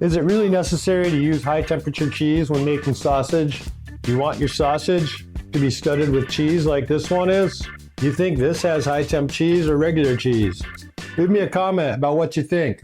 Is it really necessary to use high temperature cheese when making sausage? Do you want your sausage to be studded with cheese like this one is? Do you think this has high temp cheese or regular cheese? Leave me a comment about what you think.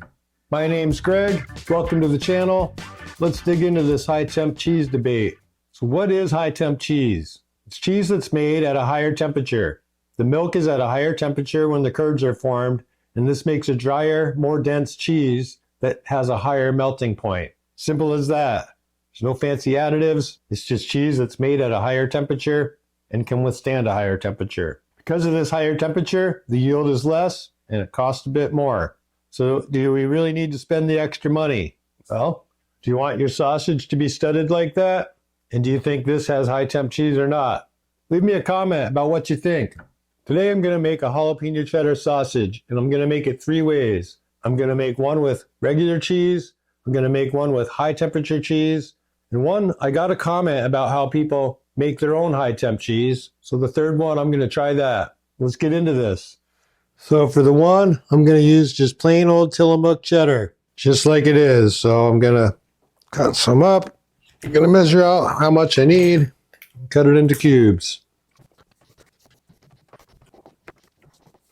My name's Greg. Welcome to the channel. Let's dig into this high temp cheese debate. So what is high temp cheese? It's cheese that's made at a higher temperature. The milk is at a higher temperature when the curds are formed, and this makes a drier, more dense cheese that has a higher melting point. Simple as that. There's no fancy additives. It's just cheese that's made at a higher temperature and can withstand a higher temperature. Because of this higher temperature, the yield is less and it costs a bit more. So do we really need to spend the extra money? Well, do you want your sausage to be studded like that? And do you think this has high temp cheese or not? Leave me a comment about what you think. Today I'm going to make a jalapeno cheddar sausage, and I'm going to make it 3 ways. I'm going to make one with regular cheese, I'm going to make one with high temperature cheese, and one, I got a comment about how people make their own high temp cheese. So the third one, I'm going to try that. Let's get into this. So for the one, I'm going to use just plain old Tillamook cheddar, just like it is. So I'm going to cut some up. I'm going to measure out how much I need, cut it into cubes.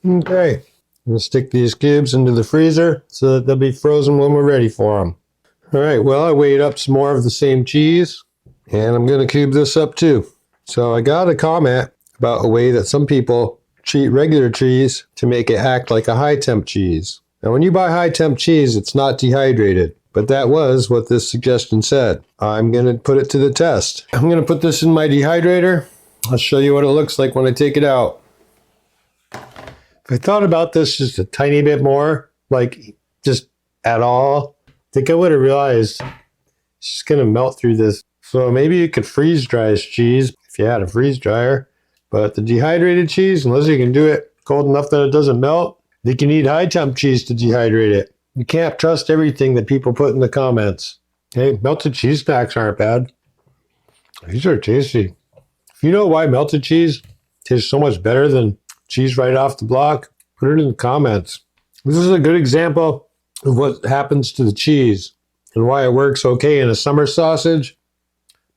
Okay. I'm going to stick these cubes into the freezer so that they'll be frozen when we're ready for them. All right, well, I weighed up some more of the same cheese, and I'm going to cube this up too. So I got a comment about a way that some people treat regular cheese to make it act like a high temp cheese. Now, when you buy high temp cheese, it's not dehydrated, but that was what this suggestion said. I'm going to put it to the test. I'm going to put this in my dehydrator. I'll show you what it looks like when I take it out. If I thought about this just a tiny bit more, like just at all, I think I would have realized it's just going to melt through this. So maybe you could freeze dry this cheese if you had a freeze dryer. But the dehydrated cheese, unless you can do it cold enough that it doesn't melt, I think you need high temp cheese to dehydrate it. You can't trust everything that people put in the comments. Hey, melted cheese snacks aren't bad. These are tasty. If you know why melted cheese tastes so much better than cheese right off the block, put it in the comments. This is a good example of what happens to the cheese and why it works okay in a summer sausage,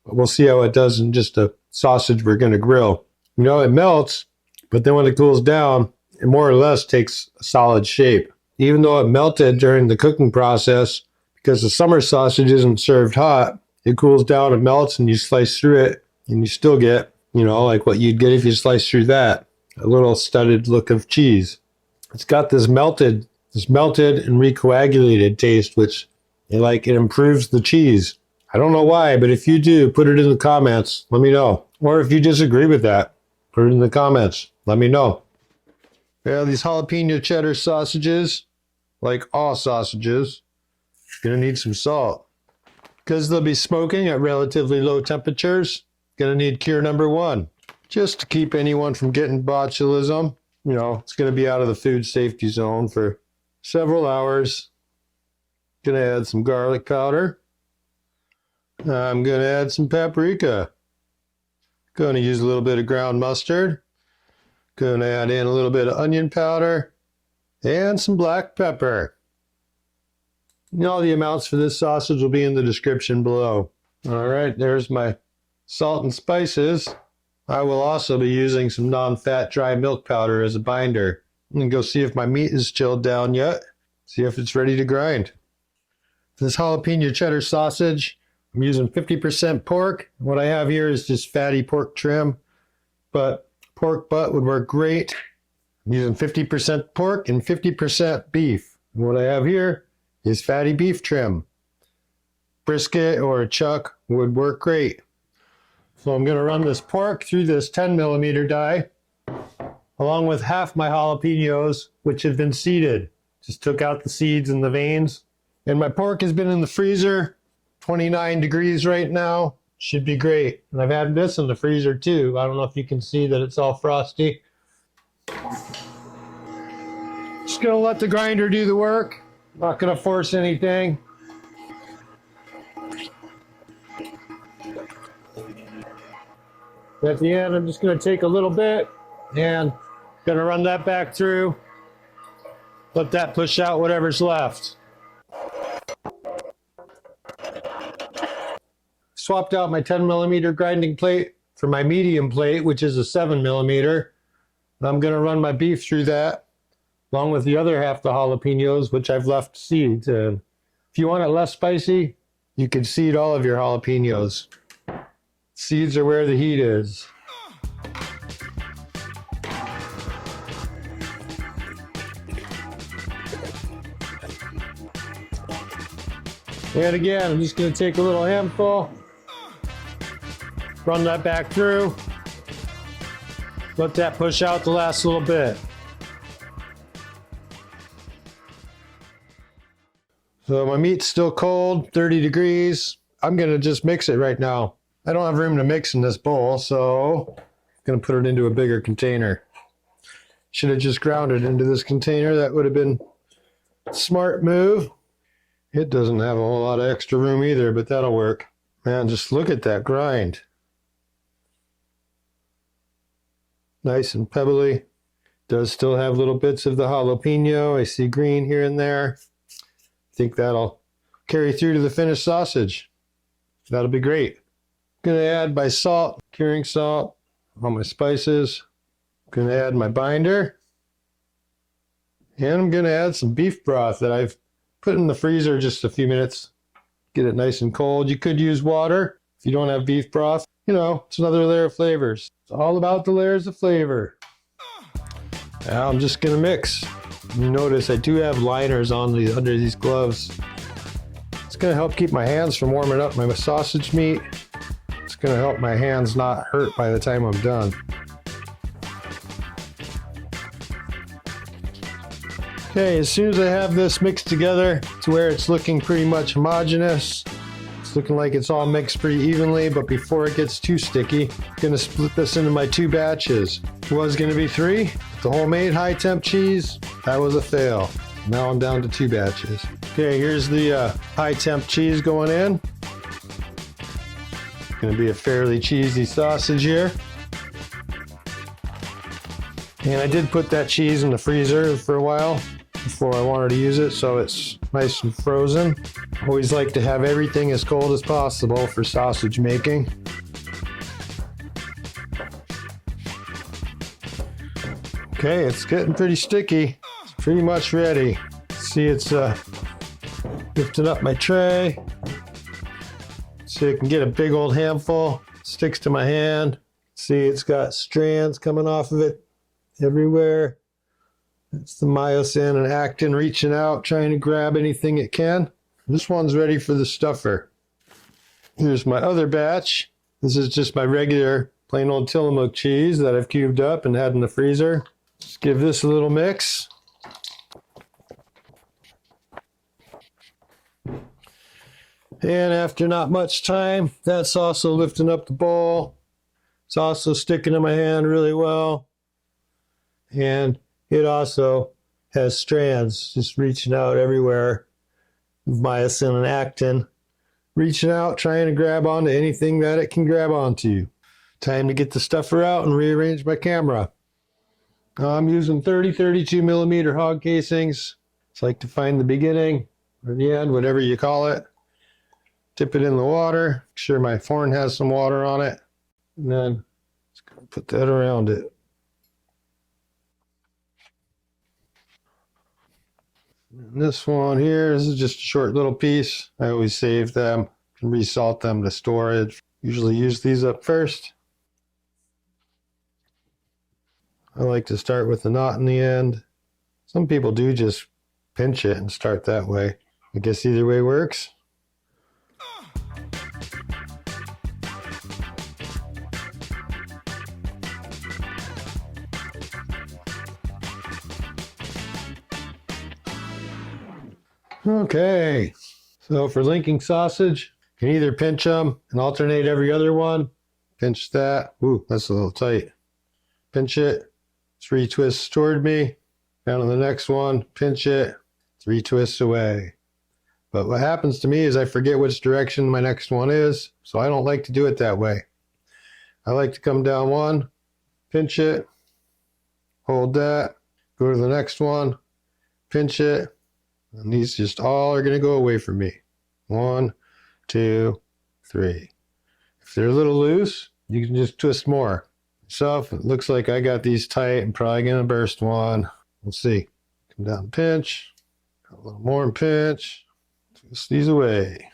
but we'll see how it does in just a sausage we're going to grill. You know, it melts, but then when it cools down, it more or less takes a solid shape. Even though it melted during the cooking process, because the summer sausage isn't served hot, it cools down and melts, and you slice through it, and you still get, you know, like what you'd get if you slice through that. A little studded look of cheese. It's got this melted and recoagulated taste, which it improves the cheese. I don't know why, but if you do, put it in the comments. Let me know. Or if you disagree with that, put it in the comments. Let me know. Yeah, these jalapeno cheddar sausages, like all sausages, gonna need some salt. Because they'll be smoking at relatively low temperatures, gonna need cure number 1. Just to keep anyone from getting botulism. You know, it's going to be out of the food safety zone for several hours. Going to add some garlic powder. I'm going to add some paprika. Going to use a little bit of ground mustard. Going to add in a little bit of onion powder and some black pepper. And all the amounts for this sausage will be in the description below. All right, there's my salt and spices. I will also be using some non-fat dry milk powder as a binder. I'm going to go see if my meat is chilled down yet. See if it's ready to grind. For this jalapeno cheddar sausage, I'm using 50% pork. What I have here is just fatty pork trim, but pork butt would work great. I'm using 50% pork and 50% beef. And what I have here is fatty beef trim. Brisket or a chuck would work great. So I'm going to run this pork through this 10mm die, along with half my jalapenos, which have been seeded. Just took out the seeds and the veins. And my pork has been in the freezer, 29 degrees right now. Should be great. And I've had this in the freezer too. I don't know if you can see that it's all frosty. Just going to let the grinder do the work. Not going to force anything. At the end, I'm just going to take a little bit and going to run that back through. Let that push out whatever's left. swapped out my 10mm grinding plate for my medium plate, which is a 7mm. I'm going to run my beef through that, along with the other half the jalapenos, which I've left seeds. If you want it less spicy, you can seed all of your jalapenos. Seeds are where the heat is. And again, I'm just going to take a little handful, run that back through, let that push out the last little bit. So my meat's still cold, 30 degrees. I'm going to just mix it right now. I don't have room to mix in this bowl, so I'm going to put it into a bigger container. Should have just ground it into this container. That would have been a smart move. It doesn't have a whole lot of extra room either, but that'll work. Man, just look at that grind. Nice and pebbly. Does still have little bits of the jalapeno. I see green here and there. I think that'll carry through to the finished sausage. That'll be great. I'm going to add my salt, curing salt, all my spices. I'm going to add my binder. And I'm going to add some beef broth that I've put in the freezer just a few minutes. Get it nice and cold. You could use water if you don't have beef broth. You know, it's another layer of flavors. It's all about the layers of flavor. Now I'm just going to mix. You notice I do have liners on under these gloves. It's going to help keep my hands from warming up my sausage meat. It's going to help my hands not hurt by the time I'm done. Okay, as soon as I have this mixed together to where it's looking pretty much homogeneous, it's looking like it's all mixed pretty evenly, but before it gets too sticky, I'm going to split this into my 2 batches. It was going to be 3. The homemade high temp cheese, that was a fail. Now I'm down to 2 batches. Okay, here's the high temp cheese going in. It's going to be a fairly cheesy sausage here. And I did put that cheese in the freezer for a while before I wanted to use it, so it's nice and frozen. Always like to have everything as cold as possible for sausage making. Okay, it's getting pretty sticky. It's pretty much ready. See, it's lifting up my tray. So you can get a big old handful. Sticks to my hand. See, it's got strands coming off of it everywhere. It's the myosin and actin reaching out, trying to grab anything it can. This one's ready for the stuffer. Here's my other batch. This is just my regular plain old Tillamook cheese that I've cubed up and had in the freezer. Just give this a little mix. And after not much time, that's also lifting up the bowl. It's also sticking to my hand really well. And it also has strands just reaching out everywhere. Myosin and actin reaching out, trying to grab onto anything that it can grab onto. Time to get the stuffer out and rearrange my camera. I'm using 32mm hog casings. It's like to find the beginning or the end, whatever you call it. Dip it in the water. Make sure my forn has some water on it. And then just gonna put that around it. And this one here, this is just a short little piece. I always save them and resalt them to storage. Usually use these up first. I like to start with the knot in the end. Some people do just pinch it and start that way. I guess either way works. Okay, so for linking sausage, you can either pinch them and alternate every other one. Pinch that. Ooh, that's a little tight. Pinch it. 3 twists toward me. Down to the next one. Pinch it. 3 twists away. But what happens to me is I forget which direction my next one is, so I don't like to do it that way. I like to come down one, pinch it, hold that, go to the next one, pinch it, and these just all are going to go away from me. 1, 2, 3. If they're a little loose, you can just twist more. So if it looks like I got these tight, I'm probably going to burst one. Let's see. Come down and pinch. A little more and pinch. Twist these away.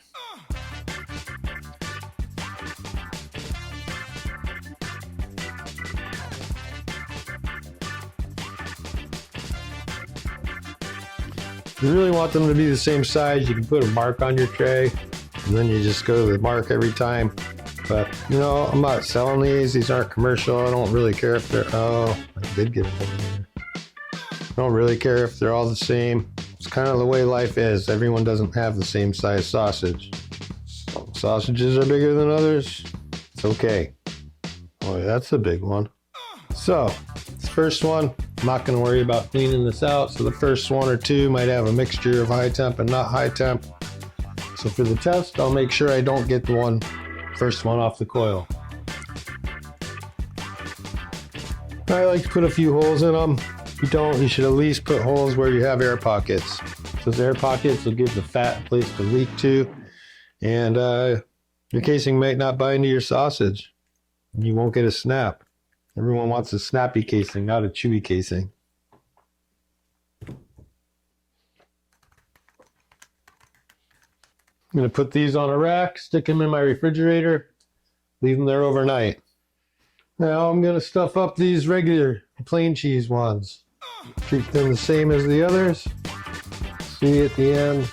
If you really want them to be the same size, you can put a mark on your tray, and then you just go to the mark every time. But, you know, I'm not selling these. These aren't commercial. I don't really care if they're... Oh, I did get them over there. I don't really care if they're all the same. It's kind of the way life is. Everyone doesn't have the same size sausage. Some sausages are bigger than others. It's okay. Oh, that's a big one. So, this first one, I'm not going to worry about cleaning this out. So the first one or two might have a mixture of high temp and not high temp. So for the test, I'll make sure I don't get the first one off the coil. I like to put a few holes in them. If you don't, you should at least put holes where you have air pockets. Those air pockets will give the fat a place to leak to, and your casing might not bind to your sausage. You won't get a snap. Everyone wants a snappy casing, not a chewy casing. I'm going to put these on a rack, stick them in my refrigerator, leave them there overnight. Now I'm going to stuff up these regular plain cheese ones. Treat them the same as the others. See at the end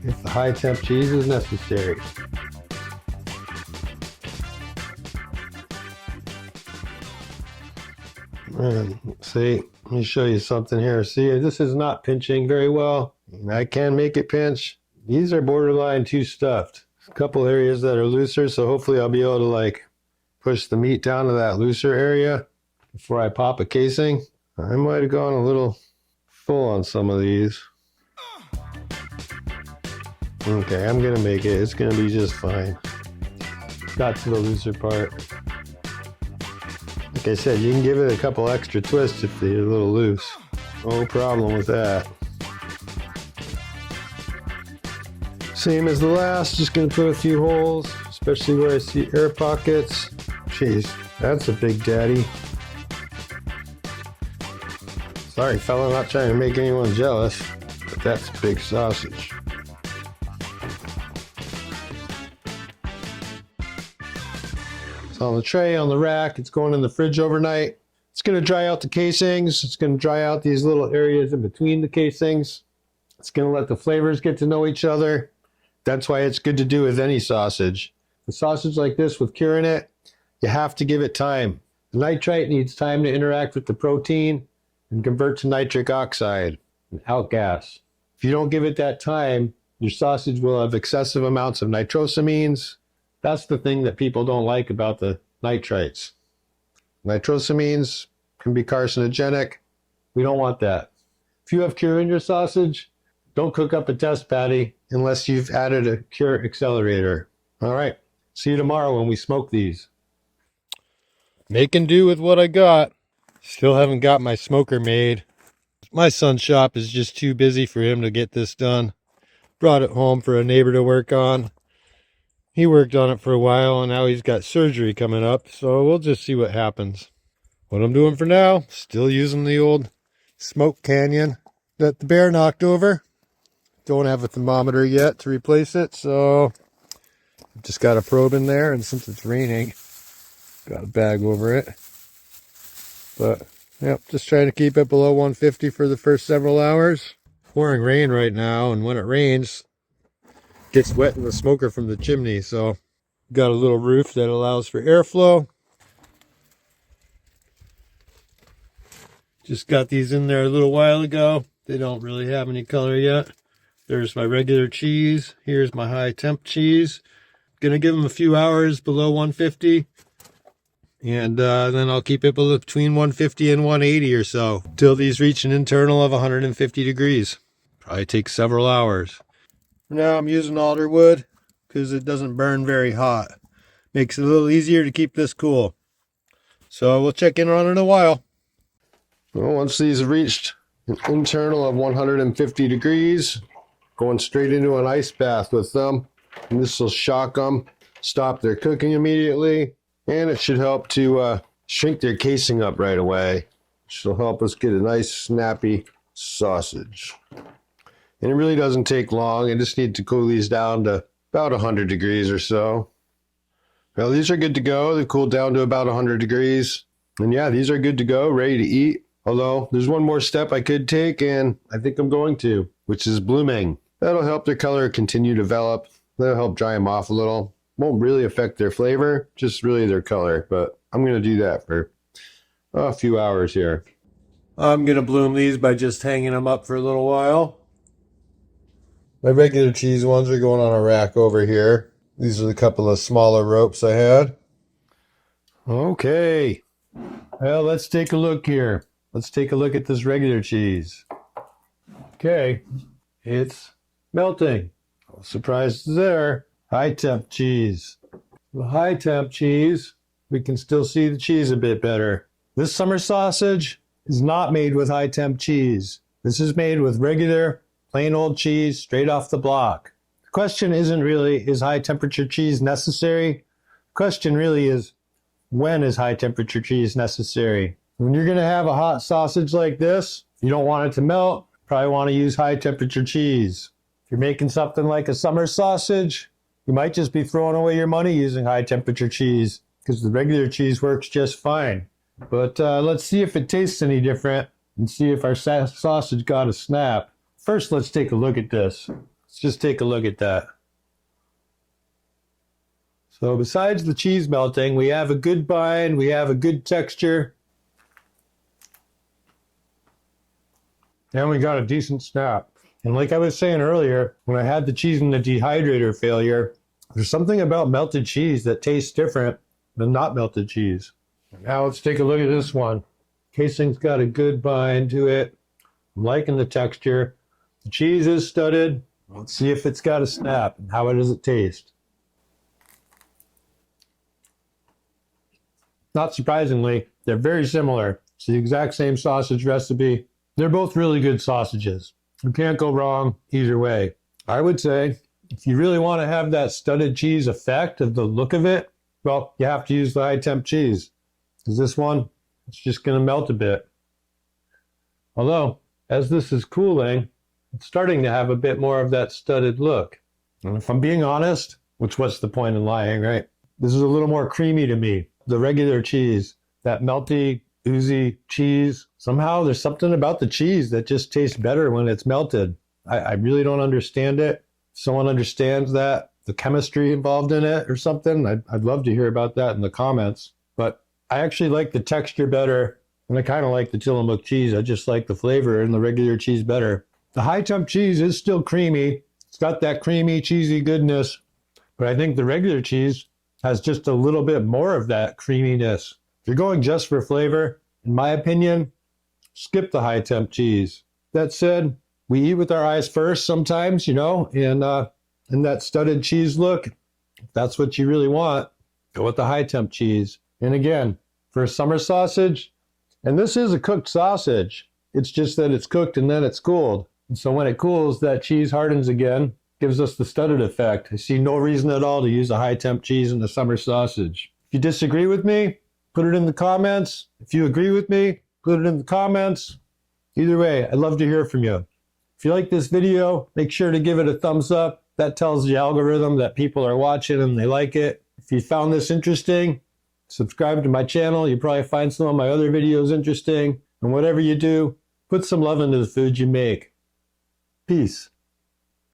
if the high temp cheese is necessary. And see, let me show you something here. See, this is not pinching very well. I can make it pinch. These are borderline too stuffed. A couple areas that are looser, so hopefully I'll be able to like push the meat down to that looser area before I pop a casing. I might have gone a little full on some of these. Okay, I'm gonna make it. It's gonna be just fine. Got to the looser part. Like I said, you can give it a couple extra twists if they're a little loose. No problem with that. Same as the last, just gonna put a few holes, especially where I see air pockets. Jeez, that's a big daddy. Sorry fella, not trying to make anyone jealous, but that's a big sausage. It's on the tray, on the rack. It's going in the fridge overnight. It's going to dry out the casings. It's going to dry out these little areas in between the casings. It's going to let the flavors get to know each other. That's why it's good to do with any sausage. A sausage like this with cure in it, you have to give it time. The nitrite needs time to interact with the protein and convert to nitric oxide and outgas. If you don't give it that time, your sausage will have excessive amounts of nitrosamines. That's the thing that people don't like about the nitrites. Nitrosamines can be carcinogenic. We don't want that. If you have cure in your sausage, don't cook up a test patty unless you've added a cure accelerator. All right, see you tomorrow when we smoke these. Making do with what I got. Still haven't got my smoker made. My son's shop is just too busy for him to get this done. Brought it home for a neighbor to work on. He worked on it for a while, and now he's got surgery coming up, so we'll just see what happens. What I'm doing for now, still using the old smoke canyon that the bear knocked over. Don't have a thermometer yet to replace it, so just got a probe in there, and since it's raining, got a bag over it. But, yep, just trying to keep it below 150 for the first several hours. Pouring rain right now, and when it rains, gets wet in the smoker from the chimney, so got a little roof that allows for airflow. Just got these in there a little while ago. They don't really have any color yet. There's my regular cheese. Here's my high temp cheese. Gonna give them a few hours below 150, and then I'll keep it between 150 and 180 or so till these reach an internal of 150 degrees. Probably takes several hours. Now I'm using alder wood because it doesn't burn very hot. Makes it a little easier to keep this cool. So we'll check in on it in a while. Well, once these have reached an internal of 150 degrees, going straight into an ice bath with them. And this will shock them stop their cooking immediately, and it should help to shrink their casing up right away. Which will help us get a nice snappy sausage. And it really doesn't take long. I just need to cool these down to about 100 degrees or so. Well, these are good to go. They've cooled down to about 100 degrees. And yeah, these are good to go, ready to eat. Although there's one more step I could take, and I think I'm going to, which is blooming. That'll help their color continue to develop. That'll help dry them off a little. Won't really affect their flavor, just really their color. But I'm going to do that for a few hours here. I'm going to bloom these by just hanging them up for a little while. My regular cheese ones are going on a rack over here. These are the couple of smaller ropes I had. Okay. Well, let's take a look here. Let's take a look at this regular cheese. Okay. It's melting. No surprises there. High temp cheese. The high temp cheese, we can still see the cheese a bit better. This summer sausage is not made with high temp cheese. This is made with regular plain old cheese straight off the block. The question isn't really, is high temperature cheese necessary? The question really is, when is high temperature cheese necessary? When you're going to have a hot sausage like this, you don't want it to melt, probably want to use high temperature cheese. If you're making something like a summer sausage, you might just be throwing away your money using high temperature cheese because the regular cheese works just fine. But let's see if it tastes any different and see if our sausage got a snap. First, let's take a look at this. Let's just take a look at that. So besides the cheese melting, we have a good bind, we have a good texture, and we got a decent snap. And like I was saying earlier, when I had the cheese in the dehydrator failure, there's something about melted cheese that tastes different than not melted cheese. Now let's take a look at this one. Casing's got a good bind to it. I'm liking the texture. The cheese is studded. Let's see if it's got a snap and how does it taste. Not surprisingly, they're very similar. It's the exact same sausage recipe. They're both really good sausages. You can't go wrong either way. I would say if you really want to have that studded cheese effect of the look of it, well, you have to use the high temp cheese. Because this one, it's just going to melt a bit. Although, as this is cooling, it's starting to have a bit more of that studded look. And if I'm being honest, which what's the point in lying, right? This is a little more creamy to me. The regular cheese, that melty, oozy cheese. Somehow there's something about the cheese that just tastes better when it's melted. I really don't understand it. If someone understands that, the chemistry involved in it or something, I'd love to hear about that in the comments. But I actually like the texture better, and I kind of like the Tillamook cheese. I just like the flavor in the regular cheese better. The high temp cheese is still creamy. It's got that creamy, cheesy goodness. But I think the regular cheese has just a little bit more of that creaminess. If you're going just for flavor, in my opinion, skip the high temp cheese. That said, we eat with our eyes first sometimes, and that studded cheese look, if that's what you really want, go with the high temp cheese. And again, for a summer sausage, and this is a cooked sausage, it's just that it's cooked and then it's cooled. And so when it cools, that cheese hardens again, gives us the studded effect. I see no reason at all to use a high temp cheese in the summer sausage. If you disagree with me, put it in the comments. If you agree with me, put it in the comments. Either way, I'd love to hear from you. If you like this video, make sure to give it a thumbs up. That tells the algorithm that people are watching and they like it. If you found this interesting, subscribe to my channel. You'll probably find some of my other videos interesting. And whatever you do, put some love into the food you make. Peace.